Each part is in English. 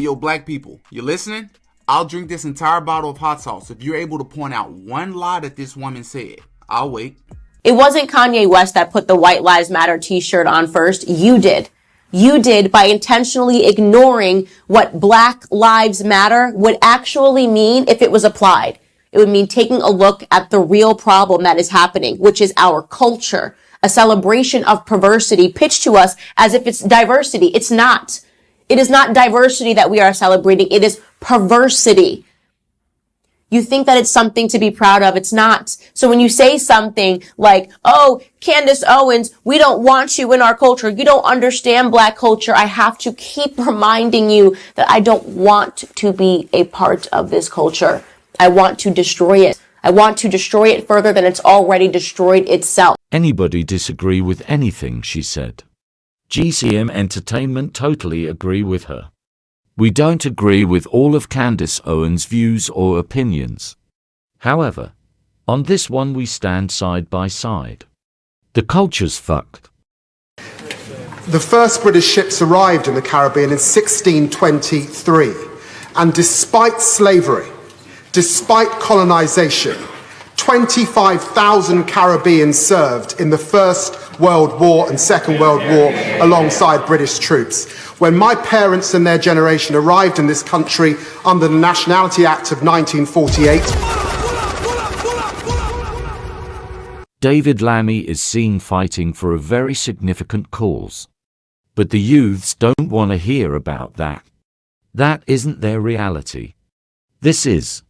Yo, black people, you listening? I'll drink this entire bottle of hot sauce if you're able to point out one lie that this woman said. I'll wait. It wasn't Kanye West that put the White Lives Matter t-shirt on first. You did. You did by intentionally ignoring what Black Lives Matter would actually mean if it was applied. It would mean taking a look at the real problem that is happening, which is our culture, a celebration of perversity pitched to us as if it's diversity. It's not. It is not diversity that we are celebrating. It is perversity. You think that it's something to be proud of. It's not. So when you say something like, oh, Candace Owens, we don't want you in our culture. You don't understand Black culture. I have to keep reminding you that I don't want to be a part of this culture. I want to destroy it. I want to destroy it further than it's already destroyed itself. Anybody disagree with anything she said? GCM Entertainment totally agree with her. We don't agree with all of Candace Owens' views or opinions. However, on this one we stand side by side. The culture's fucked. The first British ships arrived in the Caribbean in 1623, and despite slavery, despite colonization, 25,000 Caribbeans served in the First World War and Second World War alongside British troops. When my parents and their generation arrived in this country under the Nationality Act of 1948. David Lammy is seen fighting for a very significant cause. But the youths don't want to hear about that. That isn't their reality. This is.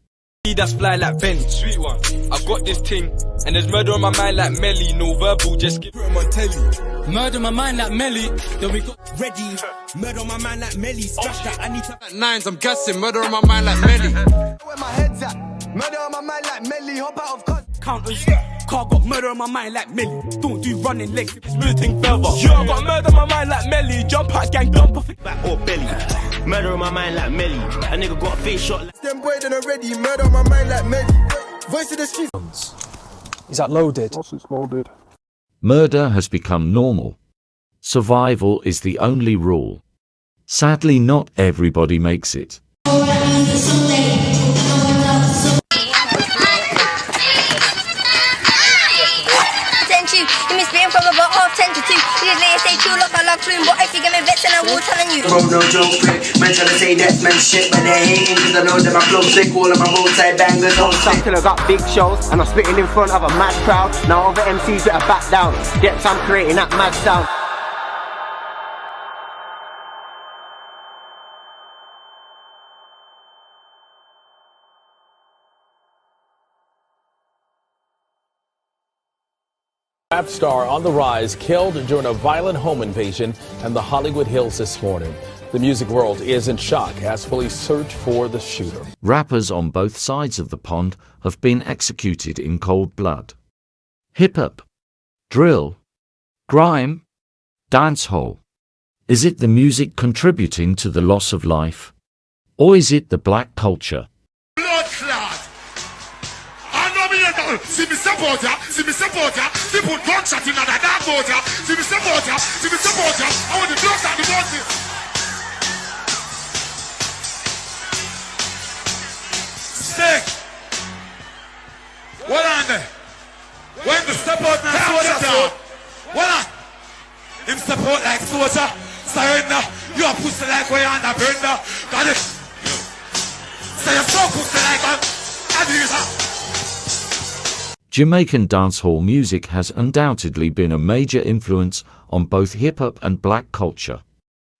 That's fly like Ben, sweet one. I've got this thing, and there's murder on my mind like Melly. No verbal, just give it on telly. Murder on my mind like Melly. Then we got ready. Murder on my mind like Melly. Scratch that. I need to nines. I'm guessing. Murder on my mind like Melly. Where my head's at? Murder on my mind like Melly. Hop out of counters. Car got murder on my mind like Melly. Don't do running legs. Smooth thing further. Yo, I got murder on my mind like Melly. Jump out, gang, dump off it back or belly. Murder on my mind like Melly. A nigga got a face shot. Them boy done already. Murder on my mind like Melly. Voice of the streets. Is that loaded? Yes, it's loaded. Murder has become normal. Survival is the only rule. Sadly, not everybody makes it. No joke, man trying to say that's man shit, but they hating cause I know that my flow sick, all of my roadside bangers on sick. Till I got big shows and I'm spitting in front of a mad crowd. Now other MCs better back down. Get some creating that mad sound. Rap star on the rise, killed during a violent home invasion in the Hollywood Hills this morning. The music world is in shock as police search for the shooter. Rappers on both sides of the pond have been executed in cold blood. Hip-hop, drill, grime, dancehall. Is it the music contributing to the loss of life? Or is it the black culture? See me support ya, see me support ya, see put gunshot in the dark boat ya, see me support ya, see me support ya, I want the drugs and the bosses. Stick! What on there? When the support now soldier down. What on? Him support like soldier, surrender, you are pussy like way on the burner, got it? So you're so pussy like a Adiza. Jamaican dancehall music has undoubtedly been a major influence on both hip-hop and black culture.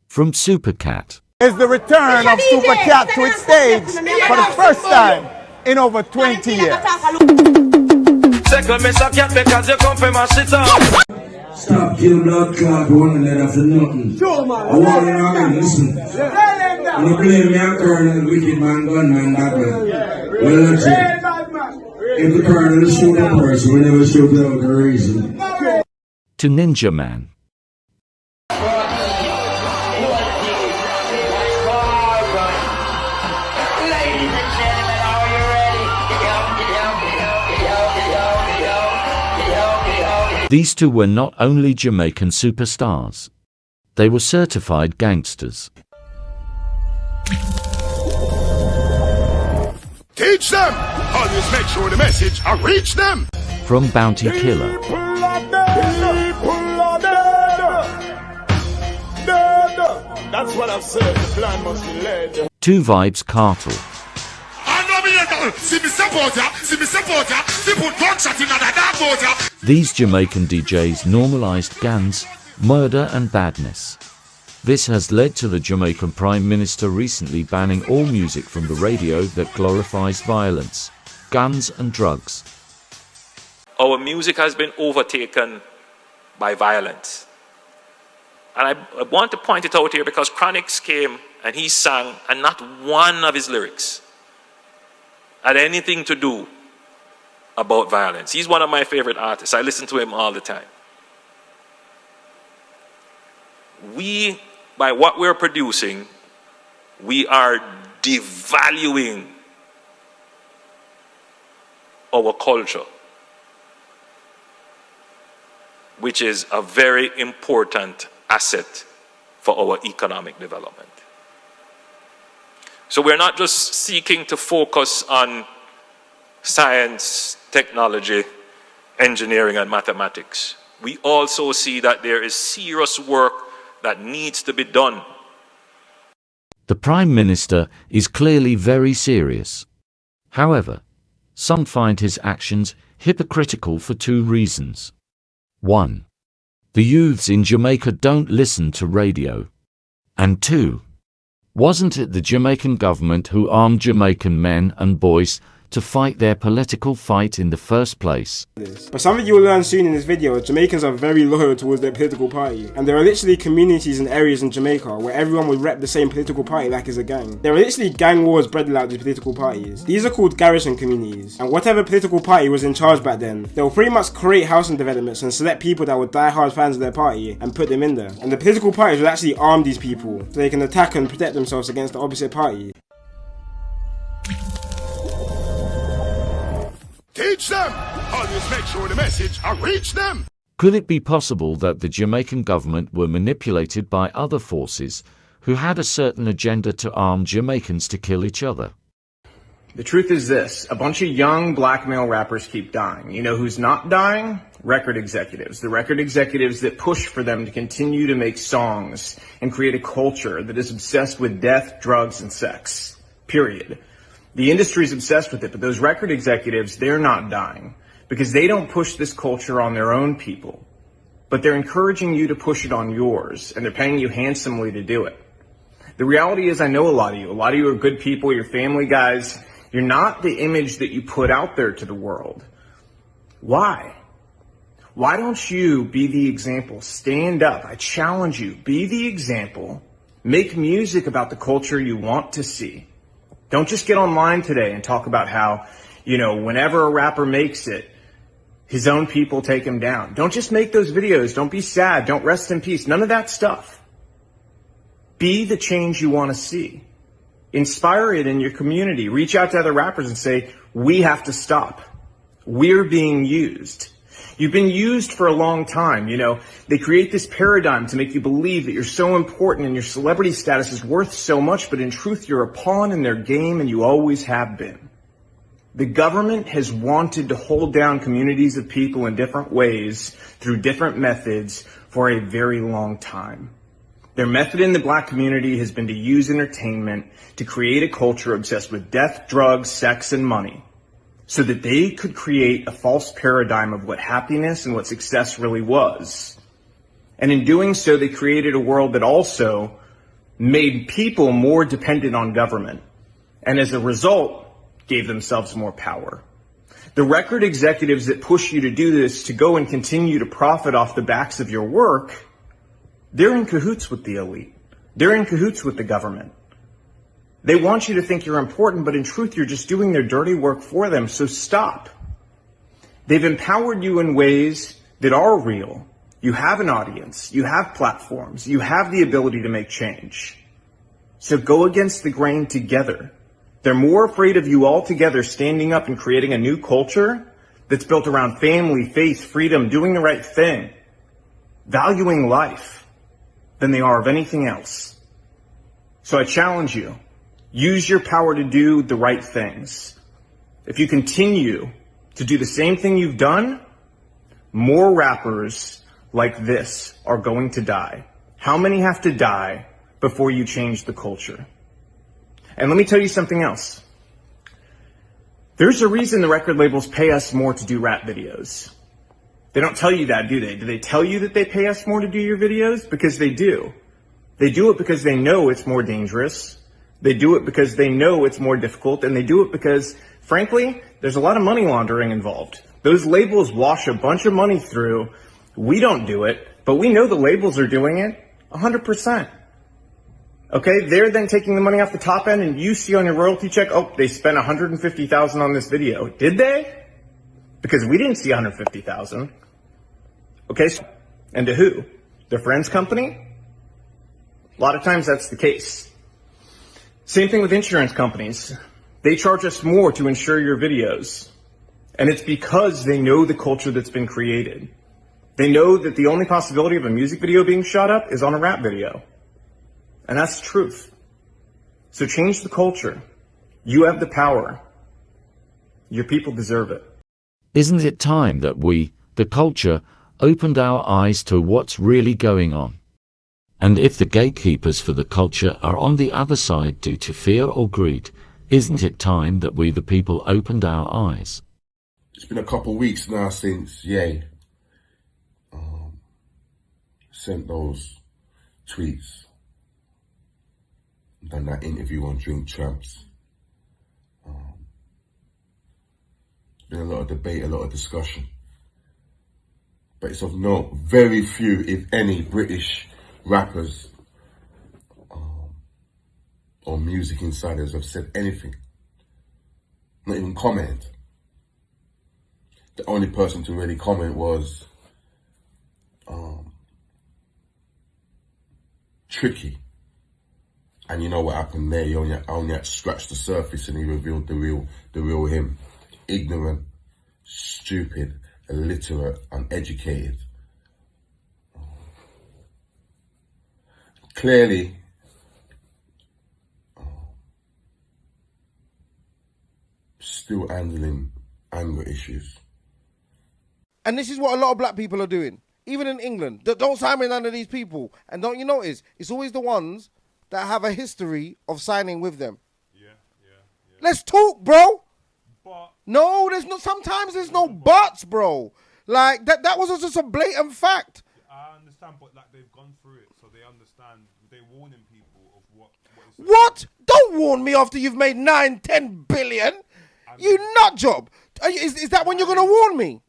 From Supercat. Is the return of Supercat to its stage for the first time in over 20 years. Stop your blood clot running that after nothing. I want you to listen. You blame me and Colonel Wicked Man, Gunman, Batman. Well, that's it. If the Colonel shoot a person, we never shoot without a reason. To Ninja Man. These two were not only Jamaican superstars. They were certified gangsters. Teach them! Always make sure the message I reach them! From Bounty Killer. People are dead. People are dead. Dead. That's what I've said. The plan must be led. Two Vibes Cartel. These Jamaican DJs normalized guns, murder and badness. This has led to the Jamaican Prime Minister recently banning all music from the radio that glorifies violence, guns and drugs. Our music has been overtaken by violence. And I want to point it out here because Chronix came and he sang, and not one of his lyrics had anything to do about violence. He's one of my favorite artists. I listen to him all the time. We, by what we're producing, we are devaluing our culture, which is a very important asset for our economic development. So we're not just seeking to focus on science, technology, engineering, and mathematics. We also see that there is serious work that needs to be done. The Prime Minister is clearly very serious. However, some find his actions hypocritical for two reasons. 1. The youths in Jamaica don't listen to radio. And 2. Wasn't it the Jamaican government who armed Jamaican men and boys to fight their political fight in the first place? But something you'll learn soon in this video, Jamaicans are very loyal towards their political party, and there are literally communities and areas in Jamaica where everyone would rep the same political party like it's a gang. There are literally gang wars bred out these political parties. These are called garrison communities, and whatever political party was in charge back then, they'll pretty much create housing developments and select people that were die-hard fans of their party and put them in there. And the political parties would actually arm these people so they can attack and protect themselves against the opposite party. Teach them! Always make sure the message I reach them! Could it be possible that the Jamaican government were manipulated by other forces who had a certain agenda to arm Jamaicans to kill each other? The truth is this, a bunch of young black male rappers keep dying. You know who's not dying? Record executives. The record executives that push for them to continue to make songs and create a culture that is obsessed with death, drugs, and sex. Period. The industry's obsessed with it, but those record executives, they're not dying because they don't push this culture on their own people, but they're encouraging you to push it on yours, and they're paying you handsomely to do it. The reality is, I know a lot of you. A lot of you are good people, you're family guys. You're not the image that you put out there to the world. Why? Why don't you be the example? Stand up. I challenge you. Be the example. Make music about the culture you want to see. Don't just get online today and talk about how, whenever a rapper makes it, his own people take him down. Don't just make those videos. Don't be sad. Don't rest in peace. None of that stuff. Be the change you want to see. Inspire it in your community. Reach out to other rappers and say, we have to stop. We're being used. You've been used for a long time. They create this paradigm to make you believe that you're so important and your celebrity status is worth so much, but in truth, you're a pawn in their game and you always have been. The government has wanted to hold down communities of people in different ways through different methods for a very long time. Their method in the black community has been to use entertainment to create a culture obsessed with death, drugs, sex, and money, so that they could create a false paradigm of what happiness and what success really was. And in doing so, they created a world that also made people more dependent on government, and as a result, gave themselves more power. The record executives that push you to do this, to go and continue to profit off the backs of your work, they're in cahoots with the elite. They're in cahoots with the government. They want you to think you're important, but in truth, you're just doing their dirty work for them, so stop. They've empowered you in ways that are real. You have an audience. You have platforms. You have the ability to make change. So go against the grain together. They're more afraid of you all together standing up and creating a new culture that's built around family, faith, freedom, doing the right thing, valuing life, than they are of anything else. So I challenge you, Use your power to do the right things. If you continue to do the same thing you've done, more rappers like this are going to die. How many have to die before you change the culture? And let me tell you something else. There's a reason the record labels pay us more to do rap videos. They don't tell you that, do they? Do they tell you that they pay us more to do your videos? Because they do. They do it because they know it's more dangerous. They do it because they know it's more difficult. And they do it because, frankly, there's a lot of money laundering involved. Those labels wash a bunch of money through. We don't do it, but we know the labels are doing it 100%. Okay, they're then taking the money off the top end, and you see on your royalty check, oh, they spent $150,000 on this video. Did they? Because we didn't see $150,000. Okay, and to who? Their friend's company? A lot of times that's the case. Same thing with insurance companies. They charge us more to insure your videos. And it's because they know the culture that's been created. They know that the only possibility of a music video being shot up is on a rap video. And that's the truth. So change the culture. You have the power. Your people deserve it. Isn't it time that we, the culture, opened our eyes to what's really going on? And if the gatekeepers for the culture are on the other side due to fear or greed, isn't it time that we, the people, opened our eyes? It's been a couple of weeks now since Ye sent those tweets, done that interview on Drink Champs. Been a lot of debate, a lot of discussion. But it's of note, very few, if any, British rappers or music insiders have said anything. Not even comment. The only person to really comment was Tricky. And you know what happened there? He only had to scratch the surface and he revealed the real him. Ignorant, stupid, illiterate, uneducated. Clearly, still handling anger issues. And this is what a lot of black people are doing. Even in England. Don't sign with none of these people. And don't you notice, it's always the ones that have a history of signing with them. Yeah. Let's talk, bro. But no, sometimes there's no buts, bro. Like, that was just a blatant fact. I understand, but like they've gone through it, so they understand. They're warning people of what is... What? Don't warn me after you've made 9-10 billion. You nut job. Is that when you're going to warn me?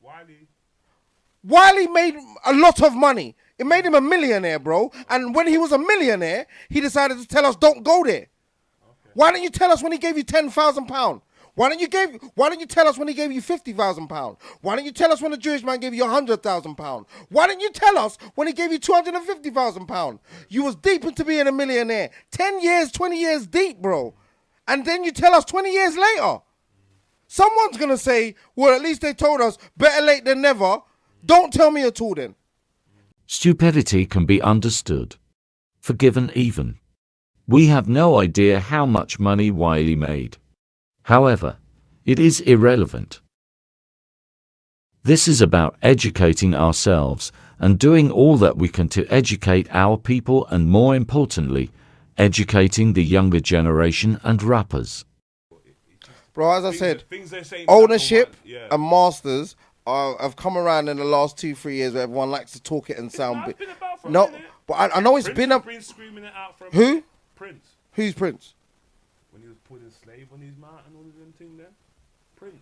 Wiley made a lot of money. It made him a millionaire, bro. And when he was a millionaire, he decided to tell us, don't go there. Okay. Why don't you tell us when he gave you £10,000? Why don't you tell us when he gave you £50,000? Why don't you tell us when a Jewish man gave you £100,000? Why don't you tell us when he gave you £250,000? You was deep into being a millionaire. 10 years, 20 years deep, bro. And then you tell us 20 years later. Someone's going to say, well, at least they told us, better late than never. Don't tell me at all then. Stupidity can be understood, forgiven even. We have no idea how much money Wiley made. However, it is irrelevant. This is about educating ourselves and doing all that we can to educate our people and, more importantly, educating the younger generation and rappers. Bro, as I said, ownership and masters have come around in the last 2-3 years where everyone likes to talk it and sound big. No, but I know it's been a... Who? Prince. Who's Prince? When he was putting slave on his mount and all of them thing there. Prince.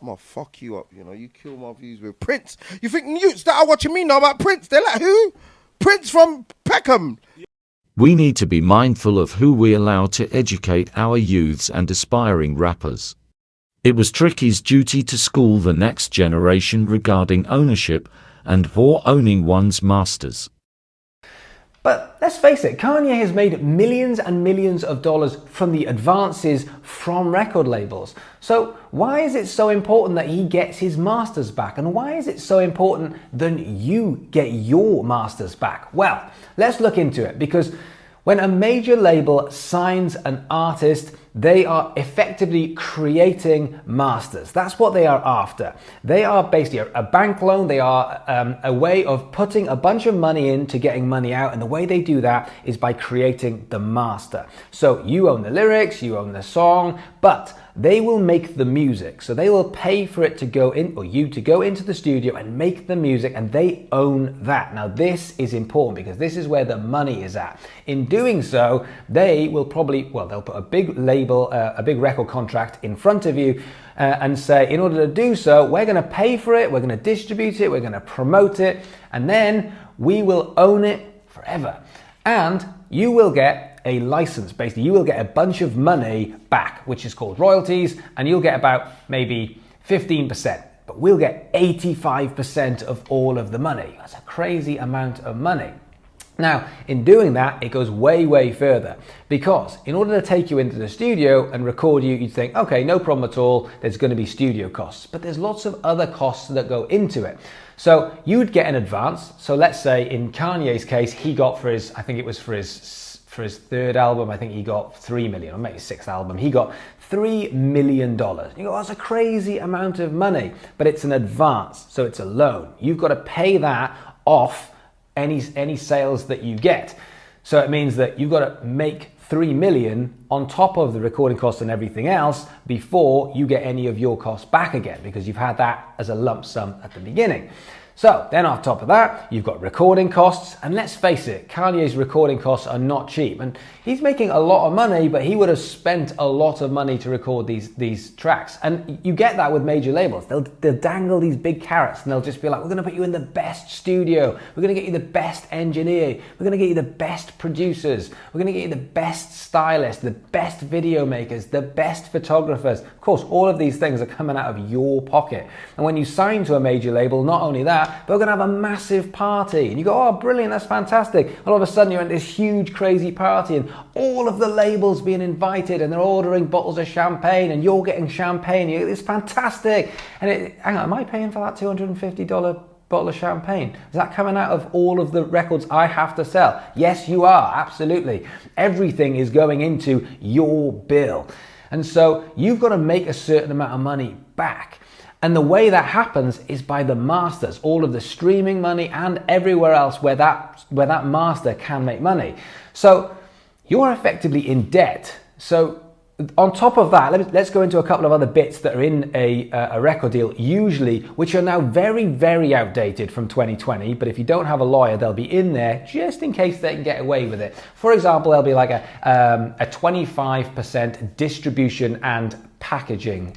I'm gonna fuck you up, you know. You kill my views with Prince. You think mutes that are watching me know about Prince? They're like, who? Prince from Peckham. We need to be mindful of who we allow to educate our youths and aspiring rappers. It was Tricky's duty to school the next generation regarding ownership and for owning one's masters. But let's face it, Kanye has made millions and millions of dollars from the advances from record labels. So why is it so important that he gets his masters back? And why is it so important that you get your masters back? Well, let's look into it, because When a major label signs an artist, they are effectively creating masters. That's what they are after. They are basically a bank loan. They are a way of putting a bunch of money into getting money out. And the way they do that is by creating the master. So you own the lyrics, you own the song, but they will make the music. So they will pay for it to go in, or you to go into the studio and make the music, and they own that. Now this is important because this is where the money is at. In doing so, they will probably, well, they'll put a big label, a big record contract in front of you and say, in order to do so, we're going to pay for it, we're going to distribute it, we're going to promote it, and then we will own it forever. And you will get a license. Basically, you will get a bunch of money back, which is called royalties, and you'll get about maybe 15%, but we'll get 85% of all of the money. That's a crazy amount of money. Now, in doing that, it goes way, way further, because in order to take you into the studio and record you, you'd think, okay, no problem at all, there's going to be studio costs, but there's lots of other costs that go into it. So you'd get an advance. So let's say in Kanye's case, he got for his, I think it was for his third album, I think he got 3 million, or maybe his sixth album, he got $3 million. You go, that's a crazy amount of money, but it's an advance, so it's a loan. You've got to pay that off any sales that you get. So it means that you've got to make 3 million on top of the recording costs and everything else before you get any of your costs back again, because you've had that as a lump sum at the beginning. So then on top of that, you've got recording costs, and let's face it, Kanye's recording costs are not cheap, and he's making a lot of money, but he would have spent a lot of money to record these tracks. And you get that with major labels. They'll dangle these big carrots, and they'll just be like, we're going to put you in the best studio, we're going to get you the best engineer, we're going to get you the best producers, we're going to get you the best stylists, the best video makers, the best photographers. Of course, all of these things are coming out of your pocket. And when you sign to a major label, not only that, but we're going to have a massive party. And you go, oh, brilliant, that's fantastic. All of a sudden, you're at this huge, crazy party, and all of the labels being invited, and they're ordering bottles of champagne, and you're getting champagne. It's fantastic. And hang on, am I paying for that $250 bottle of champagne? Is that coming out of all of the records I have to sell? Yes, you are, absolutely. Everything is going into your bill. And so you've got to make a certain amount of money back. And the way that happens is by the masters, all of the streaming money and everywhere else where that master can make money. So you're effectively in debt. So on top of that, let's go into a couple of other bits that are in a record deal, usually, which are now very, very outdated from 2020. But if you don't have a lawyer, they'll be in there just in case they can get away with it. For example, there'll be like a 25% distribution and packaging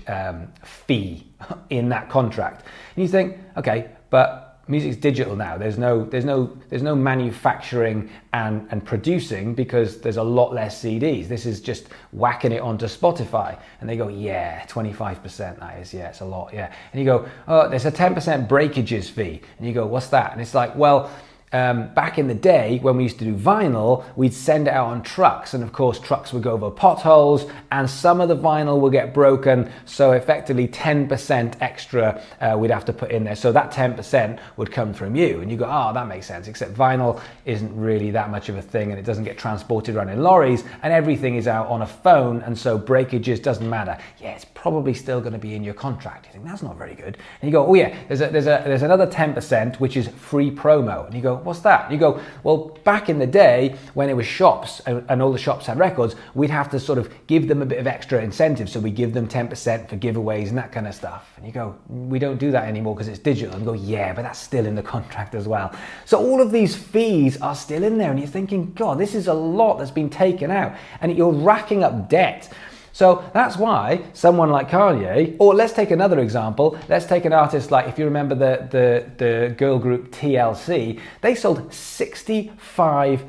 fee in that contract. And you think, okay, but music's digital now. There's no manufacturing and producing, because there's a lot less CDs. This is just whacking it onto Spotify. And they go, yeah, 25% that is, yeah, it's a lot, yeah. And you go, oh, there's a 10% breakages fee. And you go, what's that? And it's like, well, back in the day when we used to do vinyl, we'd send it out on trucks, and of course trucks would go over potholes, and some of the vinyl will get broken, so effectively 10% extra we'd have to put in there. So that 10% would come from you, and you go, oh, that makes sense, except vinyl isn't really that much of a thing, and it doesn't get transported around in lorries, and everything is out on a phone, and so breakages doesn't matter. Yeah, it's probably still going to be in your contract. You think, that's not very good. And you go, oh yeah, there's another 10% which is free promo. And you go, what's that? And you go, well, back in the day when it was shops and all the shops had records, we'd have to sort of give them a bit of extra incentive. So we give them 10% for giveaways and that kind of stuff. And you go, we don't do that anymore because it's digital. And you go, yeah, but that's still in the contract as well. So all of these fees are still in there, and you're thinking, God, this is a lot that's been taken out, and you're racking up debt. So that's why someone like Kanye, or let's take another example. Let's take an artist like, if you remember the girl group TLC, they sold 65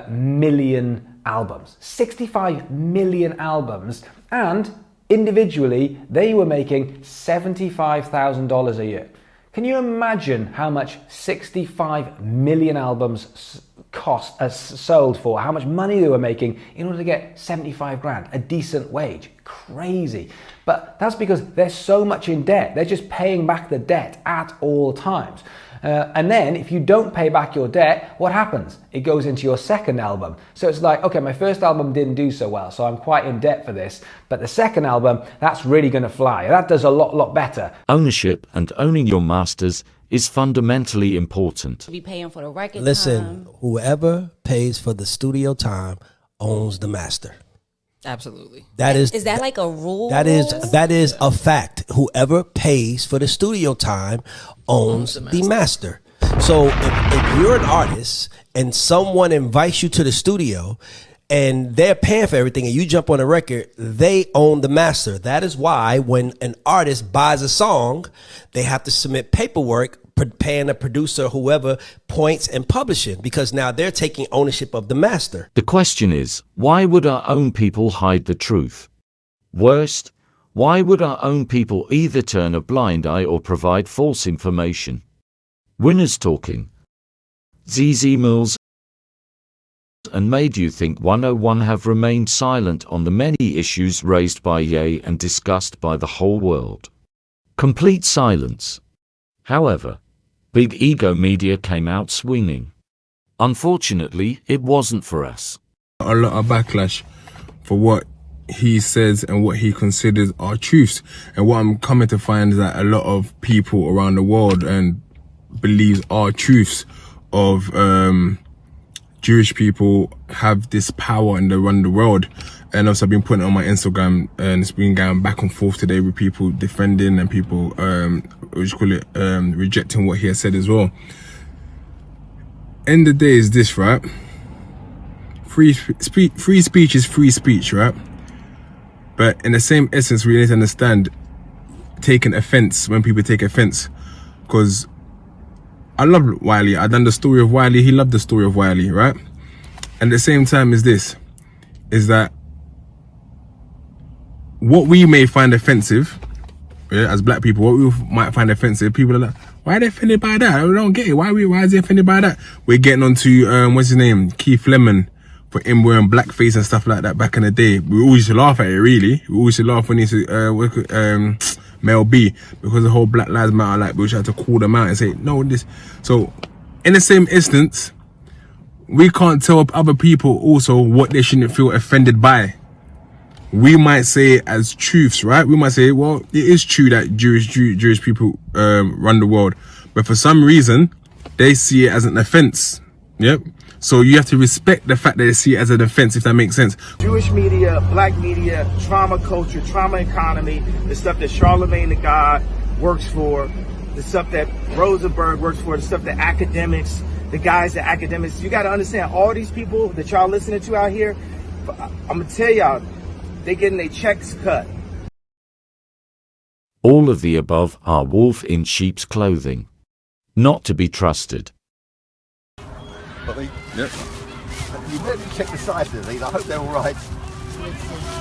million albums. 65 million albums, and individually they were making $75,000 a year. Can you imagine how much 65 million albums sold for, how much money they were making in order to get 75 grand, a decent wage? Crazy. But that's because they're so much in debt. They're just paying back the debt at all times. And then if you don't pay back your debt, what happens? It goes into your second album. So it's like, okay, my first album didn't do so well, so I'm quite in debt for this. But the second album, that's really going to fly. That does a lot better. Ownership and owning your masters is fundamentally important. Be paying for the record Listen, time. whoever pays for the studio time owns the master. Absolutely. Is that like a rule? That is a fact. Whoever pays for the studio time owns the master. So if you're an artist and someone invites you to the studio and they're paying for everything and you jump on a record, they own the master. That is why when an artist buys a song, they have to submit paperwork paying a producer, whoever, points and publishing, because now they're taking ownership of the master. The question is, why would our own people hide the truth? Worst, why would our own people either turn a blind eye or provide false information? Winners talking. ZZ Mills and Made You Think 101 have remained silent on the many issues raised by Ye and discussed by the whole world. Complete silence. However, Big Ego Media came out swinging. Unfortunately, it wasn't for us. A lot of backlash for what he says and what he considers are truths. And what I'm coming to find is that a lot of people around the world and believes are truths of Jewish people have this power and they run the world. And also I've been putting it on my Instagram and it's been going back and forth today with people defending and people rejecting what he has said as well. End of the day is this, right? Free speech is free speech, right? But in the same essence, we need to understand taking offense when people take offense. Because I love Wiley. I done the story of Wiley. He loved the story of Wiley, right? And at the same time is this, is that what we may find offensive, yeah, as black people, what we might find offensive, people are like, why are they offended by that? I don't get it. Why is he offended by that? We're getting on to, what's his name? Keith Lemon, for him wearing blackface and stuff like that back in the day. We always used to laugh at it, really. We always used to laugh when he used to, Mel B, because the whole Black Lives Matter, like, we just had to call them out and say, no, this. So, in the same instance, we can't tell other people also what they shouldn't feel offended by. We might say it as truths, right? We might say, well, it is true that Jewish people run the world, but for some reason, they see it as an offense. Yep. So you have to respect the fact that they see it as an offense, if that makes sense. Jewish media, black media, trauma culture, trauma economy, the stuff that Charlemagne the God works for, the stuff that Rosenberg works for, the stuff that academics, the guys that academics, you got to understand, all these people that y'all listening to out here, I'm going to tell y'all, they getting their checks cut. All of the above are wolf in sheep's clothing. Not to be trusted. Yep. You better check the size of these. I hope they're all right.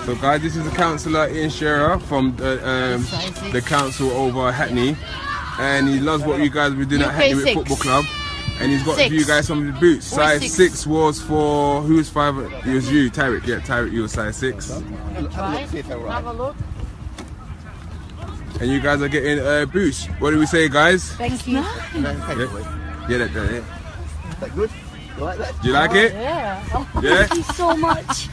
So guys, this is the councillor Ian Shearer from the council over Hackney, and he loves what you guys were doing at Hackney with Football Club, and he's got for you guys some of the boots. Size 6 was for, who was 5? It was you, Tyrick. Yeah, Tyrick, you were size 6. Have a look. And you guys are getting boots. What do we say, guys? Thank you. Yeah, that. Is that good? You like that? Do you like it? Yeah. Yeah? Thank you so much.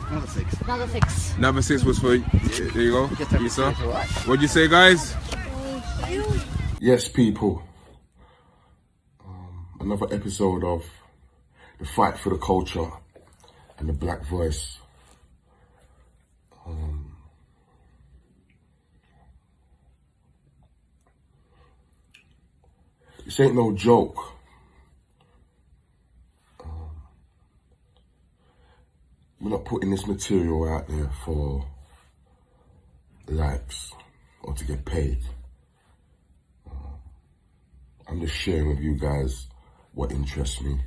Another 6. Another 6. Number 6 was for, there you go, Isa. What'd you say, guys? Yes, people. Another episode of the fight for the culture and the black voice. This ain't no joke. We're not putting this material out there for likes or to get paid. I'm just sharing with you guys what interests me.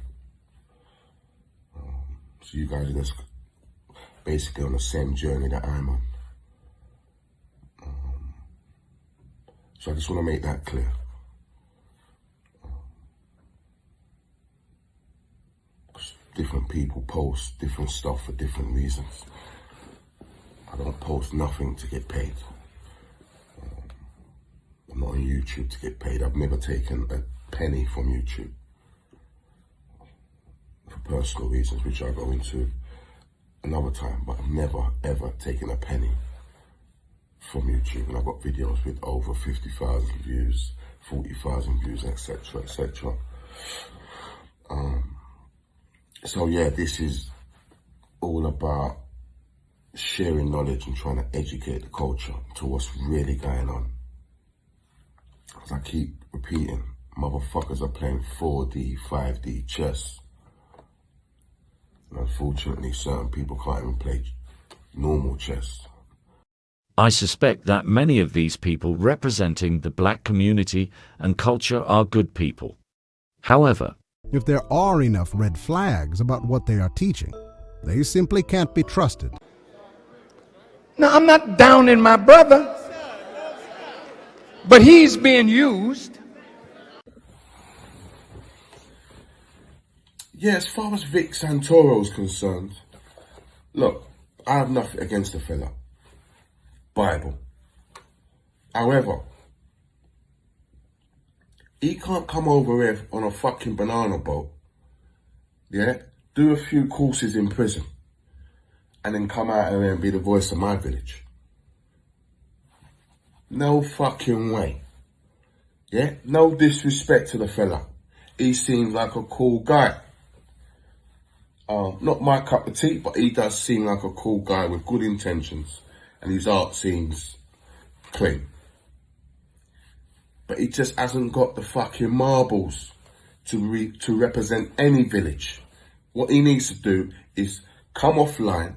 So you guys are just basically on the same journey that I'm on. So I just want to make that clear. Different people post different stuff for different reasons. I don't post nothing to get paid. I'm not on YouTube to get paid. I've never taken a penny from YouTube for personal reasons, which I'll go into another time, but I've never ever taken a penny from YouTube, and I've got videos with over 50,000 views, 40,000 views, etc, etc. So yeah, this is all about sharing knowledge and trying to educate the culture to what's really going on. As I keep repeating, motherfuckers are playing 4D, 5D chess. And unfortunately, certain people can't even play normal chess. I suspect that many of these people representing the black community and culture are good people. However, if there are enough red flags about what they are teaching, they simply can't be trusted. Now, I'm not downing my brother, but he's being used. Yeah, as far as Vic Santoro's concerned, look, I have nothing against the fella. Bible. However, he can't come over here on a fucking banana boat, yeah, do a few courses in prison, and then come out here and be the voice of my village. No fucking way. Yeah, no disrespect to the fella. He seems like a cool guy. Not my cup of tea, but he does seem like a cool guy with good intentions, and his art seems clean. But he just hasn't got the fucking marbles to represent any village. What he needs to do is come offline,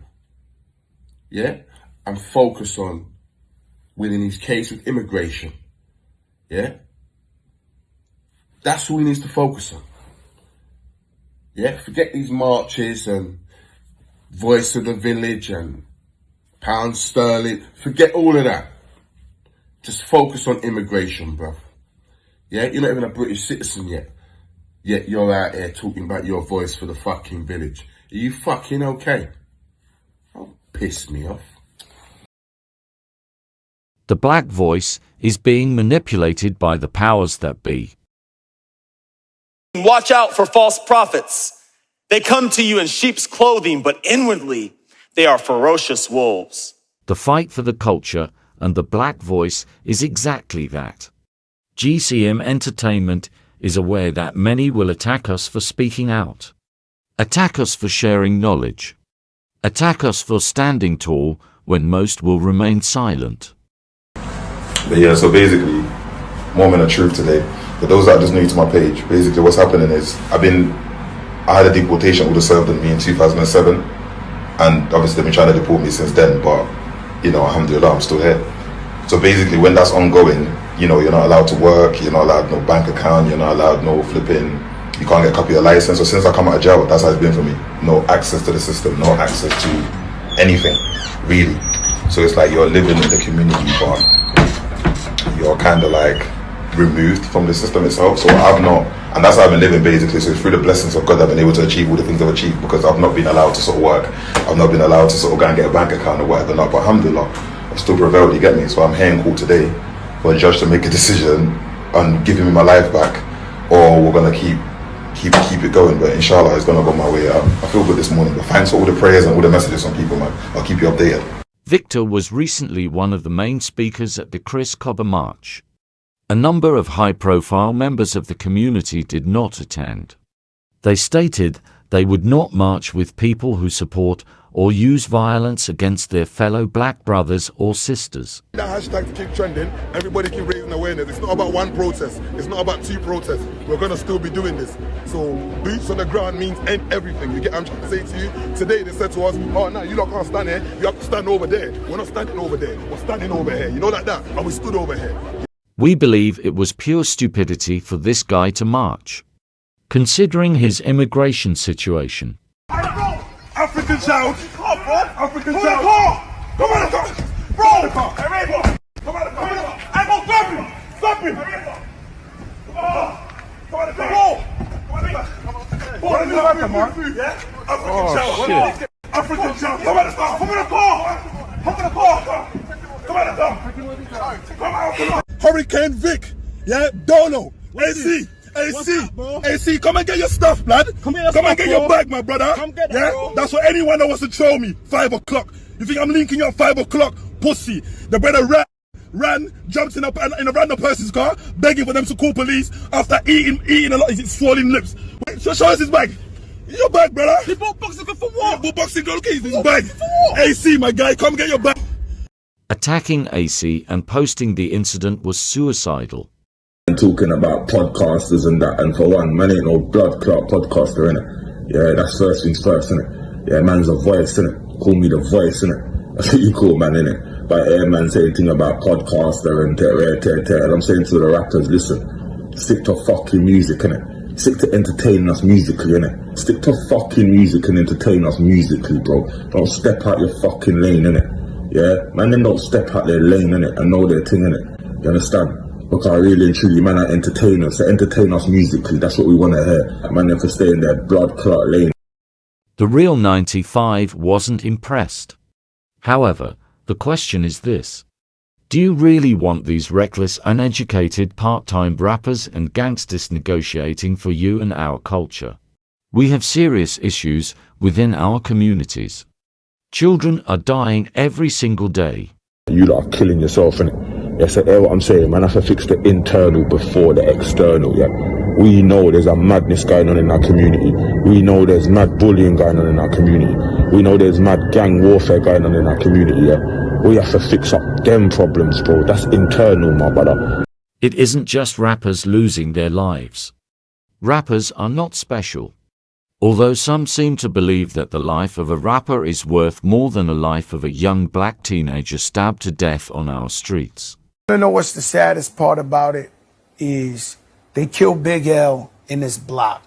yeah, and focus on winning his case with immigration, yeah. That's all he needs to focus on. Yeah, forget these marches and voice of the village and pound sterling. Forget all of that. Just focus on immigration, bruv. Yeah, you're not even a British citizen yet. Yet you're out here talking about your voice for the fucking village. Are you fucking okay? Don't piss me off. the black voice is being manipulated by the powers that be. Watch out for false prophets. They come to you in sheep's clothing, but inwardly they are ferocious wolves. The fight for the culture and the black voice is exactly that. GCM Entertainment is aware that many will attack us for speaking out. Attack us for sharing knowledge. Attack us for standing tall when most will remain silent. But yeah, so basically, moment of truth today. For those that are just new to my page, basically what's happening is I had a deportation order served on me in 2007, and obviously they've been trying to deport me since then, but you know, alhamdulillah, I'm still here. So basically when that's ongoing, you know, you're not allowed to work, you're not allowed no bank account, you're not allowed no flipping, you can't get a copy of your license. So since I come out of jail, that's how it's been for me. No access to the system, no access to anything, really. So it's like you're living in the community, but you're kind of like removed from the system itself. So I've not, and that's how I've been living basically. So through the blessings of God, I've been able to achieve all the things I've achieved because I've not been allowed to sort of work. I've not been allowed to sort of go and get a bank account or whatever not. But alhamdulillah, I've still prevailed, you get me? So I'm here in court today for a judge to make a decision on giving me my life back, or we're gonna keep it going. But inshallah, it's gonna go my way. I feel good this morning. But thanks for all the prayers and all the messages from people, man. I'll keep you updated. Victor was recently one of the main speakers at the Chris Cobber March. A number of high-profile members of the community did not attend. They stated they would not march with people who support or use violence against their fellow black brothers or sisters. That hashtag to keep trending, everybody keep raising awareness. It's not about one protest, it's not about two protests. We're going to still be doing this. So boots on the ground means everything. You get what I'm trying to say to you? Today they said to us, oh no, you lot can't stand here, you have to stand over there. We're not standing over there, we're standing over here. You know, like that, and we stood over here. We believe it was pure stupidity for this guy to march, considering his immigration situation. African child! African child! Come on the car! Bro! Come on the car! Come on the car! I go stop him! Stop him! Come on the car! What is happening, man? African child! African child! Come on the car! Come on the car! Come on the Hurricane Vic, yeah, Dono, AC, AC, come and get your stuff, blood. Come and get your bag, my brother. Come get that, bro. That's what anyone that wants to troll me. 5 o'clock. You think I'm linking you at 5 o'clock? Pussy. The brother ran, jumped in a random person's car, begging for them to call police after eating a lot. Is it swollen lips? Wait, show us his bag. Your bag, brother. He bought boxing glove for what? He bought boxing glove. Okay, his bag. AC, my guy, come get your bag. Attacking AC and posting the incident was suicidal. Talking about podcasters and that, and for one, man ain't no blood clot podcaster, innit? Yeah, that's first things first, innit? Yeah, man's a voice, innit? Call me the voice, innit? That's what you call man, innit? But yeah, man say anything about podcaster and and I'm saying to the rappers, listen, stick to fucking music, innit? Stick to entertaining us musically, innit? Stick to fucking music and entertain us musically, bro. Don't step out your fucking lane, innit? Yeah, man, them don't step out their lane, innit, and know their thing, innit? You understand? Because really and truly, man, are entertainers. So entertain us musically. That's what we want to hear. Man, them for stay in their blood clot lane. The real 95 wasn't impressed. However, the question is this. Do you really want these reckless, uneducated part-time rappers and gangsters negotiating for you and our culture? We have serious issues within our communities. Children are dying every single day. You lot are killing yourself, innit? Yes, I hear what I'm saying, man. I have to fix the internal before the external, yeah? We know there's a madness going on in our community. We know there's mad bullying going on in our community. We know there's mad gang warfare going on in our community, yeah? We have to fix up them problems, bro. That's internal, my brother. It isn't just rappers losing their lives. Rappers are not special. Although some seem to believe that the life of a rapper is worth more than the life of a young black teenager stabbed to death on our streets. You know what's the saddest part about it is they killed Big L in this block.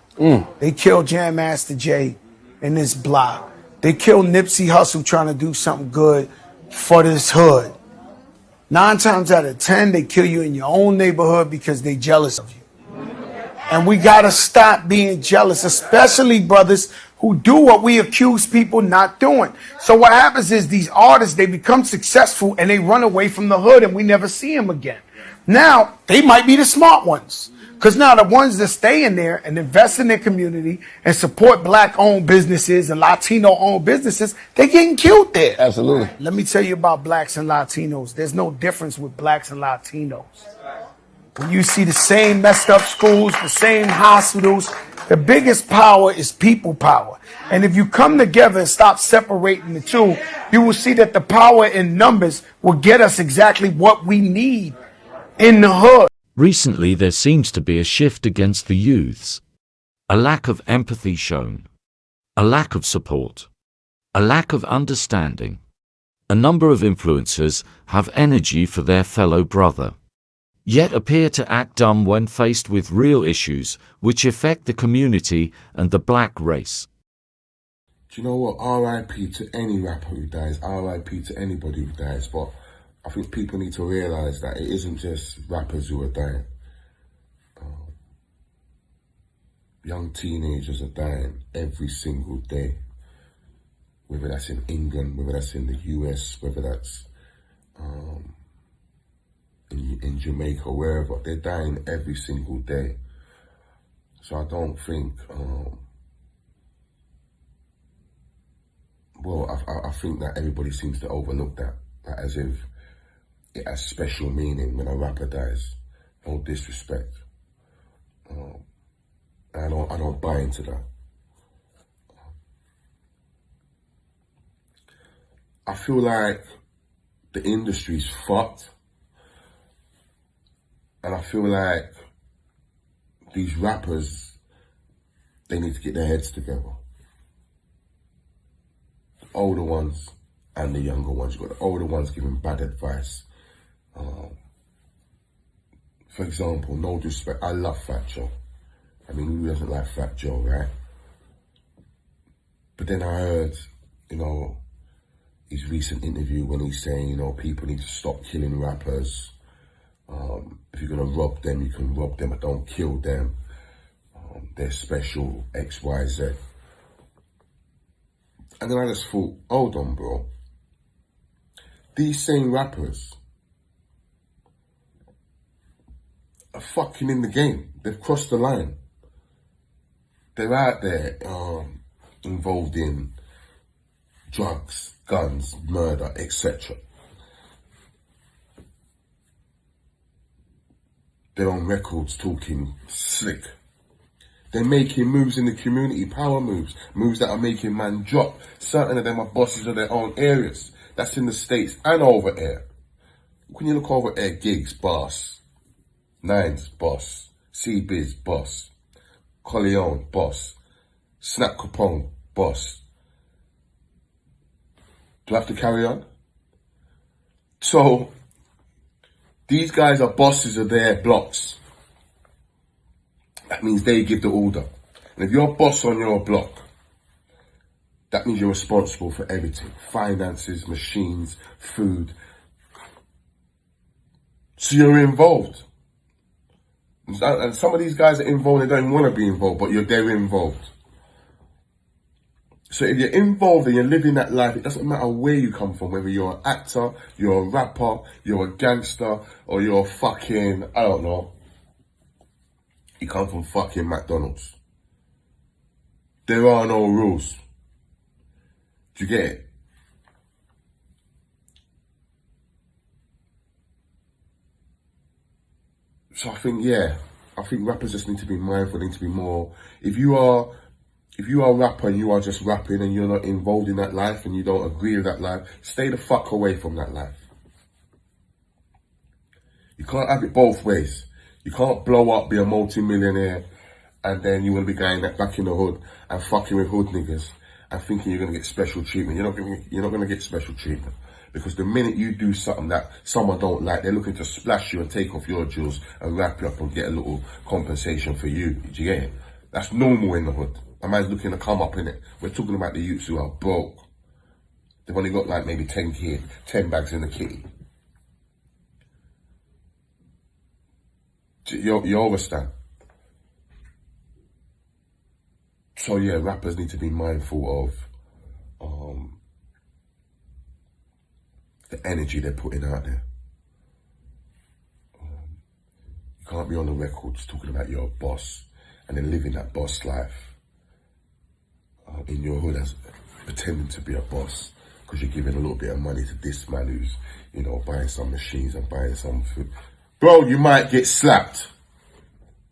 They killed Jam Master Jay in this block. They killed Nipsey Hussle trying to do something good for this hood. 9 times out of 10, they kill you in your own neighborhood because they jealous of you. And we gotta stop being jealous, especially brothers who do what we accuse people not doing. So what happens is these artists, they become successful and they run away from the hood and we never see them again. Now, they might be the smart ones. Because now the ones that stay in there and invest in their community and support black-owned businesses and Latino-owned businesses, they're getting killed there. Absolutely. Let me tell you about blacks and Latinos. There's no difference with blacks and Latinos. When you see the same messed up schools, the same hospitals, the biggest power is people power. And if you come together and stop separating the two, you will see that the power in numbers will get us exactly what we need in the hood. Recently there seems to be a shift against the youths. A lack of empathy shown. A lack of support. A lack of understanding. A number of influencers have energy for their fellow brother, yet appear to act dumb when faced with real issues which affect the community and the black race. Do you know what? R.I.P. to any rapper who dies, R.I.P. to anybody who dies, but I think people need to realise that it isn't just rappers who are dying. Young teenagers are dying every single day. Whether that's in England, whether that's in the US, whether that's in Jamaica, wherever, they're dying every single day. So I don't think, I think that everybody seems to overlook that as if it has special meaning when a rapper dies. No disrespect. I don't buy into that. I feel like the industry's fucked. And I feel like these rappers, they need to get their heads together. The older ones and the younger ones. You've got the older ones giving bad advice. For example, no disrespect, I love Fat Joe. I mean, who doesn't like Fat Joe, right? But then I heard, his recent interview when he's saying, people need to stop killing rappers. If you're gonna rob them, you can rob them, but don't kill them. They're special, X, Y, Z. And then I just thought, hold on, bro. These same rappers are fucking in the game. They've crossed the line. They're out there involved in drugs, guns, murder, etc. They're on records talking slick. They're making moves in the community, power moves, moves that are making man drop. Certain of them are bosses of their own areas. That's in the States and over here. When you look over here, Gigs, boss. Nines, boss. C-Biz, boss. Corleone, boss. Snap Capone, boss. Do I have to carry on? So, these guys are bosses of their blocks. That means they give the order. And if you're a boss on your block, that means you're responsible for everything. Finances, machines, food. So you're involved. And some of these guys are involved, they don't want to be involved, but they're involved. So if you're involved and you're living that life, it doesn't matter where you come from, whether you're an actor, you're a rapper, you're a gangster, or you're fucking, I don't know, you come from fucking McDonald's. There are no rules. Do you get it? So I think rappers just need to be mindful, need to be more. If you are a rapper and you are just rapping and you're not involved in that life and you don't agree with that life, stay the fuck away from that life. You can't have it both ways. You can't blow up, be a multi-millionaire, and then you want to be going back in the hood and fucking with hood niggas and thinking you're going to get special treatment. You're not going to get special treatment. Because the minute you do something that someone don't like, they're looking to splash you and take off your jewels and wrap you up and get a little compensation for you. Do you get it? That's normal in the hood. A man's looking to come up in it. We're talking about the youths who are broke. They've only got like maybe 10 bags in the kitty. You understand? So yeah, rappers need to be mindful of the energy they're putting out there. You can't be on the records talking about you're a boss and then living that boss life in your hood as pretending to be a boss because you're giving a little bit of money to this man who's, you know, buying some machines and buying some food. Bro, you might get slapped.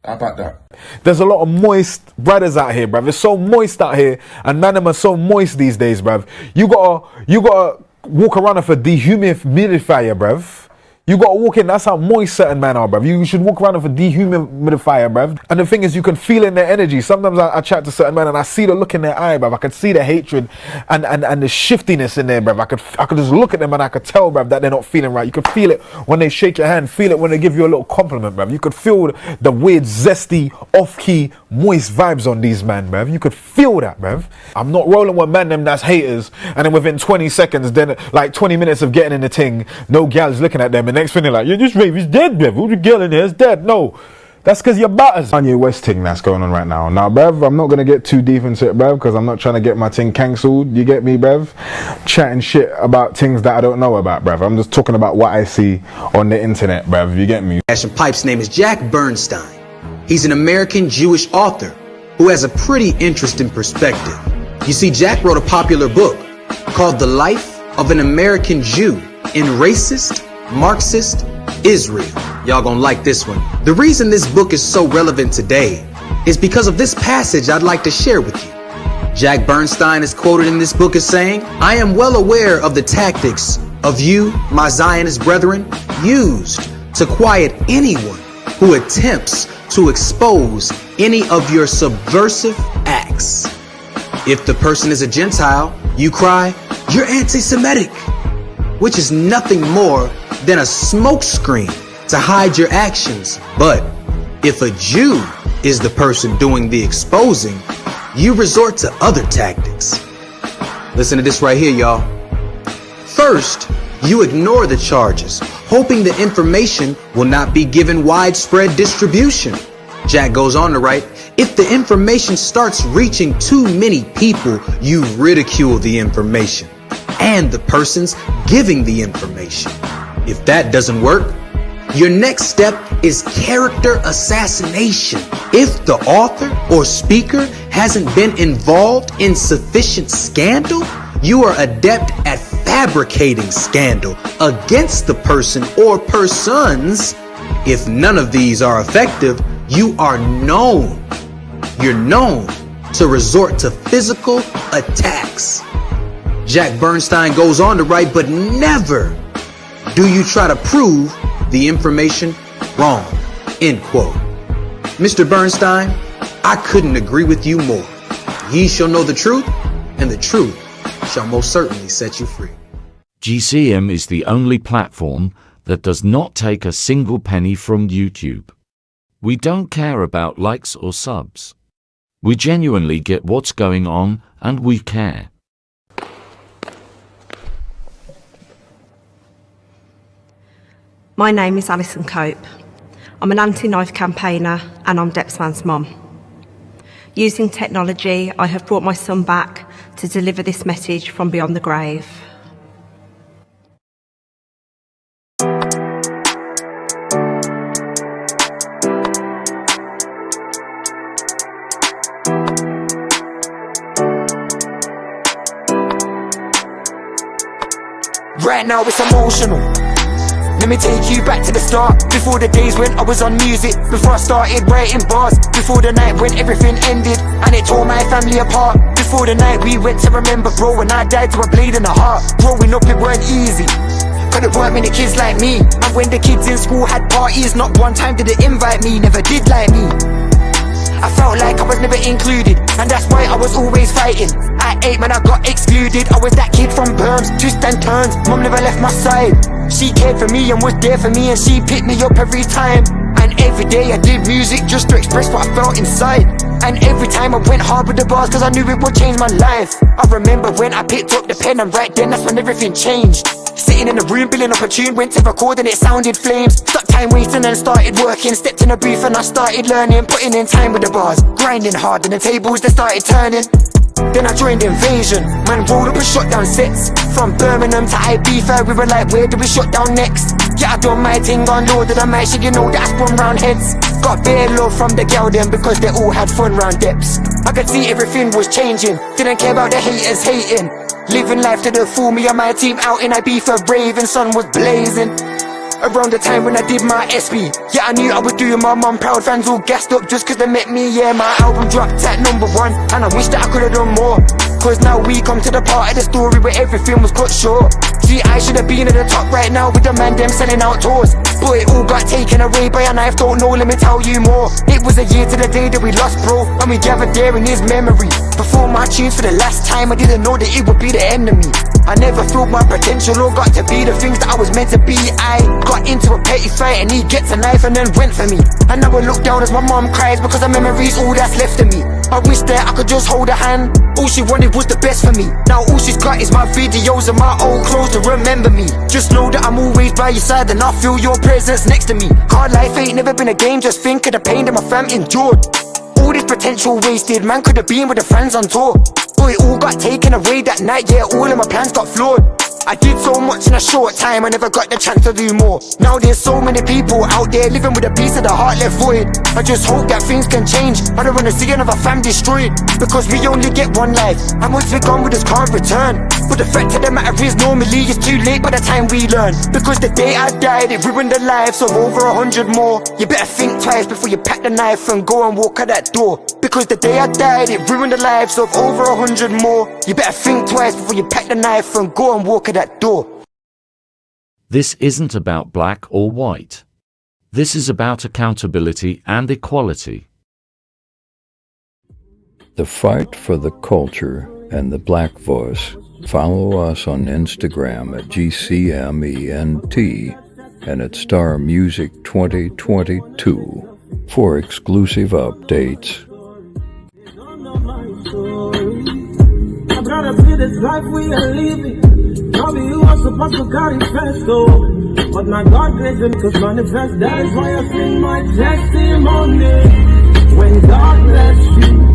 How about that? There's a lot of moist brothers out here, bruv. It's so moist out here, and man, them are so moist these days, bruv. You gotta walk around with a dehumidifier, bruv. You gotta walk in, that's how moist certain men are, bruv. You should walk around with a dehumidifier, bruv. And the thing is, you can feel in their energy. Sometimes I chat to certain men and I see the look in their eye, bruv. I could see the hatred and the shiftiness in there, bruv. I could just look at them and I could tell, bruv, that they're not feeling right. You could feel it when they shake your hand, feel it when they give you a little compliment, bruv. You could feel the weird, zesty, off-key, moist vibes on these men, bruv. You could feel that, bruv. I'm not rolling with men them that's haters, and then within 20 seconds, then like 20 minutes of getting in the ting, no gal's looking at them, and next thing they're like, yeah, this rave is dead, bruv. Who's the girl in there is dead? No. That's because you're batters. Kanye West thing that's going on right now. Now, bruv, I'm not going to get too deep into it, bruv, because I'm not trying to get my thing cancelled. You get me, bruv? Chatting shit about things that I don't know about, bruv. I'm just talking about what I see on the internet, bruv. You get me? Passion Pipe's name is Jack Bernstein. He's an American Jewish author who has a pretty interesting perspective. You see, Jack wrote a popular book called The Life of an American Jew in Racist, Marxist Israel. Y'all gonna like this one. The reason this book is so relevant today is because of this passage I'd like to share with you. Jack Bernstein is quoted in this book as saying, "I am well aware of the tactics of you, my Zionist brethren, used to quiet anyone who attempts to expose any of your subversive acts. If the person is a Gentile, you cry, you're anti-Semitic, which is nothing more than a smokescreen to hide your actions. But if a Jew is the person doing the exposing, you resort to other tactics." Listen to this right here, y'all. First, you ignore the charges, hoping the information will not be given widespread distribution. Jack goes on to write, if the information starts reaching too many people, you ridicule the information and the persons giving the information. If that doesn't work, Your next step is character assassination. If the author or speaker hasn't been involved in sufficient scandal, you are adept at fabricating scandal against the person or persons. If none of these are effective, you are known. You're known to resort to physical attacks. Jack Bernstein goes on to write, but never do you try to prove the information wrong. End quote. Mr. Bernstein, I couldn't agree with you more. Ye shall know the truth, and the truth shall most certainly set you free. GCM is the only platform that does not take a single penny from YouTube. We don't care about likes or subs. We genuinely get what's going on, and we care. My name is Alison Cope. I'm an anti-knife campaigner and I'm Depsman's mum. Using technology, I have brought my son back to deliver this message from beyond the grave. Right now it's emotional. Let me take you back to the start. Before the days when I was on music, before I started writing bars, before the night when everything ended and it tore my family apart, before the night we went to remember, bro, when I died to a bleed in the heart. Growing up it weren't easy, cause there weren't many kids like me. And when the kids in school had parties, not one time did they invite me, never did like me. I felt like I was never included, and that's why I was always fighting. At 8 man I got excluded, I was that kid from Berms, twists and turns, mum never left my side. She cared for me and was there for me, and she picked me up every time. And every day I did music just to express what I felt inside. And every time I went hard with the bars cause I knew it would change my life. I remember when I picked up the pen, and right then that's when everything changed. Sitting in the room, building up a tune, went to record and it sounded flames. Stopped time wasting and started working, stepped in a booth and I started learning, putting in time with the bars, grinding hard and the tables they started turning. Then I joined Invasion, man rolled up and shut down sets. From Birmingham to Ibiza, we were like, where do we shut down next? Yeah, I done my thing on load of the mic, shit, you know that I spun round heads. Got bare love from the girl them because they all had fun round depths. I could see everything was changing, didn't care about the haters hating. Living life to the full, me and my team out in Ibiza, raving, sun was blazing. Around the time when I did my SB, yeah, I knew I was doing my mum proud. Fans all gassed up just cause they met me, yeah. My album dropped at #1, and I wish that I could've done more. Cause now we come to the part of the story where everything was cut short. See, I should've been at the top right now with the man them selling out tours, but it all got taken away by a knife, don't know, let me tell you more. It was a year to the day that we lost, bro, and we gathered there in his memory. Before my tunes for the last time, I didn't know that it would be the enemy. I never felt my potential or got to be the things that I was meant to be. I got into a petty fight and he gets a knife and then went for me. And now I look down as my mom cries because her memory's all that's left of me. I wish that I could just hold her hand, all she wanted was the best for me. Now all she's got is my videos and my old clothes to remember me. Just know that I'm always by your side and I feel your presence next to me. Cause life ain't never been a game, just think of the pain that my fam endured. All this potential wasted, man could have been with the friends on tour, but it all got taken away that night, yeah, all of my plans got flawed. I did so much in a short time, I never got the chance to do more. Now there's so many people out there living with a piece of the heart left void. I just hope that things can change, I don't wanna see another fam destroyed, because we only get one life, and once we're gone we just can't return. But the fact of the matter is normally it's too late by the time we learn, because the day I died it ruined the lives of over 100 more. You better think twice before you pack the knife and go and walk out that door, because the day I died it ruined the lives of over 100 more. You better think twice before you pack the knife and go and walk out that door. This isn't about black or white. This is about accountability and equality. The fight for the culture and the black voice. Follow us on Instagram at GCMENT and at Star Music 2022 for exclusive updates. I gotta see this life we are living. Probably you are supposed to carry first, though. But my God blessing cause manifest. That is why I sing my testimony. When God bless you,